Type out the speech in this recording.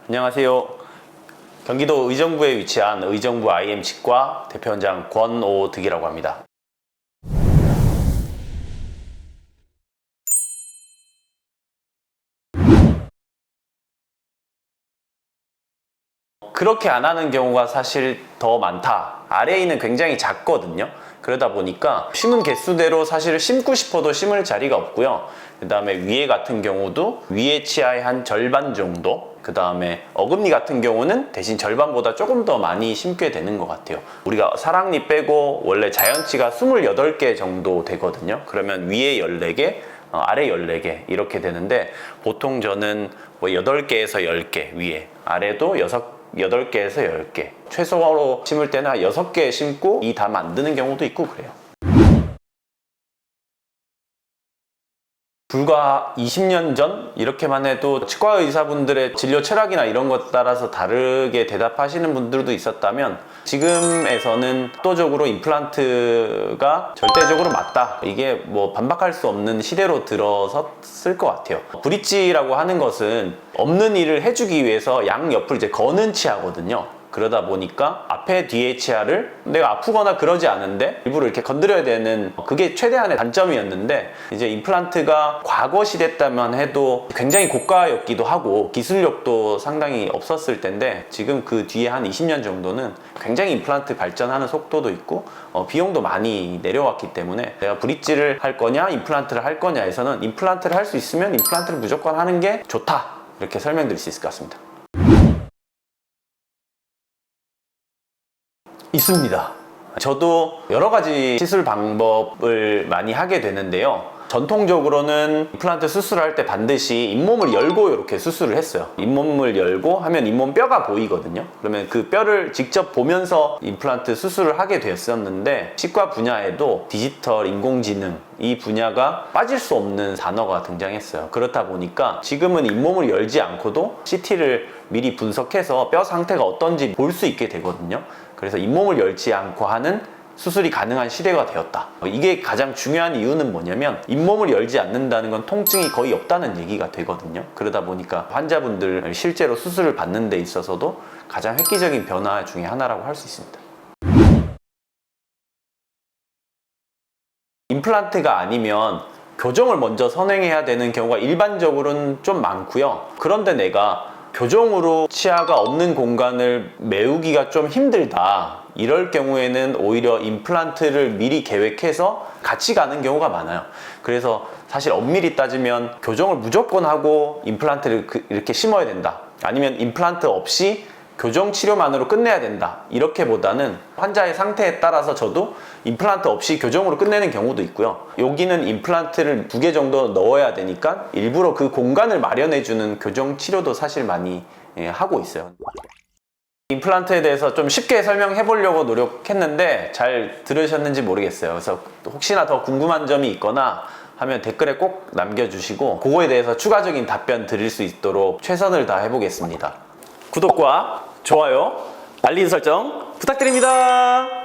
안녕하세요. 경기도 의정부에 위치한 의정부 IM치과 대표원장 권오득이라고 합니다. 그렇게 안 하는 경우가 사실 더 많다. RA는 굉장히 작거든요. 그러다 보니까 심은 개수대로 사실 심고 싶어도 심을 자리가 없고요. 그 다음에 위에 같은 경우도 위에 치아의 한 절반 정도, 그 다음에 어금니 같은 경우는 대신 절반보다 조금 더 많이 심게 되는 것 같아요. 우리가 사랑니 빼고 원래 자연치가 28개 정도 되거든요. 그러면 위에 14개, 아래 14개 이렇게 되는데, 보통 저는 뭐 8개에서 10개 위에, 아래도 8개에서 10개, 최소로 심을 때는 한 6개 심고 이 다 만드는 경우도 있고 그래요. 불과 20년 전 이렇게만 해도 치과 의사분들의 진료 철학이나 이런 것 따라서 다르게 대답하시는 분들도 있었다면, 지금에서는 압도적으로 임플란트가 절대적으로 맞다, 이게 뭐 반박할 수 없는 시대로 들어섰을 것 같아요. 브릿지라고 하는 것은 없는 일을 해주기 위해서 양옆을 이제 거는 치아거든요. 그러다 보니까 앞에 뒤에 치아를 내가 아프거나 그러지 않은데 일부러 이렇게 건드려야 되는, 그게 최대한의 단점이었는데, 이제 임플란트가 과거 시대였다면 해도 굉장히 고가였기도 하고 기술력도 상당히 없었을 텐데, 지금 그 뒤에 한 20년 정도는 굉장히 임플란트 발전하는 속도도 있고 비용도 많이 내려왔기 때문에, 내가 브릿지를 할 거냐 임플란트를 할 거냐에서는 임플란트를 할 수 있으면 임플란트를 무조건 하는 게 좋다, 이렇게 설명드릴 수 있을 것 같습니다. 있습니다. 저도 여러 가지 시술 방법을 많이 하게 되는데요. 전통적으로는 임플란트 수술을 할 때 반드시 잇몸을 열고 이렇게 수술을 했어요. 잇몸을 열고 하면 잇몸 뼈가 보이거든요. 그러면 그 뼈를 직접 보면서 임플란트 수술을 하게 되었었는데, 치과 분야에도 디지털 인공지능, 이 분야가 빠질 수 없는 단어가 등장했어요. 그렇다 보니까 지금은 잇몸을 열지 않고도 CT를 미리 분석해서 뼈 상태가 어떤지 볼 수 있게 되거든요. 그래서 잇몸을 열지 않고 하는 수술이 가능한 시대가 되었다. 이게 가장 중요한 이유는 뭐냐면, 잇몸을 열지 않는다는 건 통증이 거의 없다는 얘기가 되거든요. 그러다 보니까 환자분들 실제로 수술을 받는 데 있어서도 가장 획기적인 변화 중에 하나라고 할 수 있습니다. 임플란트가 아니면 교정을 먼저 선행해야 되는 경우가 일반적으로는 좀 많고요. 그런데 내가 교정으로 치아가 없는 공간을 메우기가 좀 힘들다, 이럴 경우에는 오히려 임플란트를 미리 계획해서 같이 가는 경우가 많아요. 그래서 사실 엄밀히 따지면 교정을 무조건 하고 임플란트를 이렇게 심어야 된다, 아니면 임플란트 없이 교정 치료만으로 끝내야 된다, 이렇게보다는 환자의 상태에 따라서 저도 임플란트 없이 교정으로 끝내는 경우도 있고요. 여기는 임플란트를 2개 정도 넣어야 되니까 일부러 그 공간을 마련해주는 교정 치료도 사실 많이 하고 있어요. 임플란트에 대해서 좀 쉽게 설명해 보려고 노력했는데 잘 들으셨는지 모르겠어요. 그래서 혹시나 더 궁금한 점이 있거나 하면 댓글에 꼭 남겨주시고, 그거에 대해서 추가적인 답변 드릴 수 있도록 최선을 다해 보겠습니다. 구독과 좋아요, 알림 설정 부탁드립니다.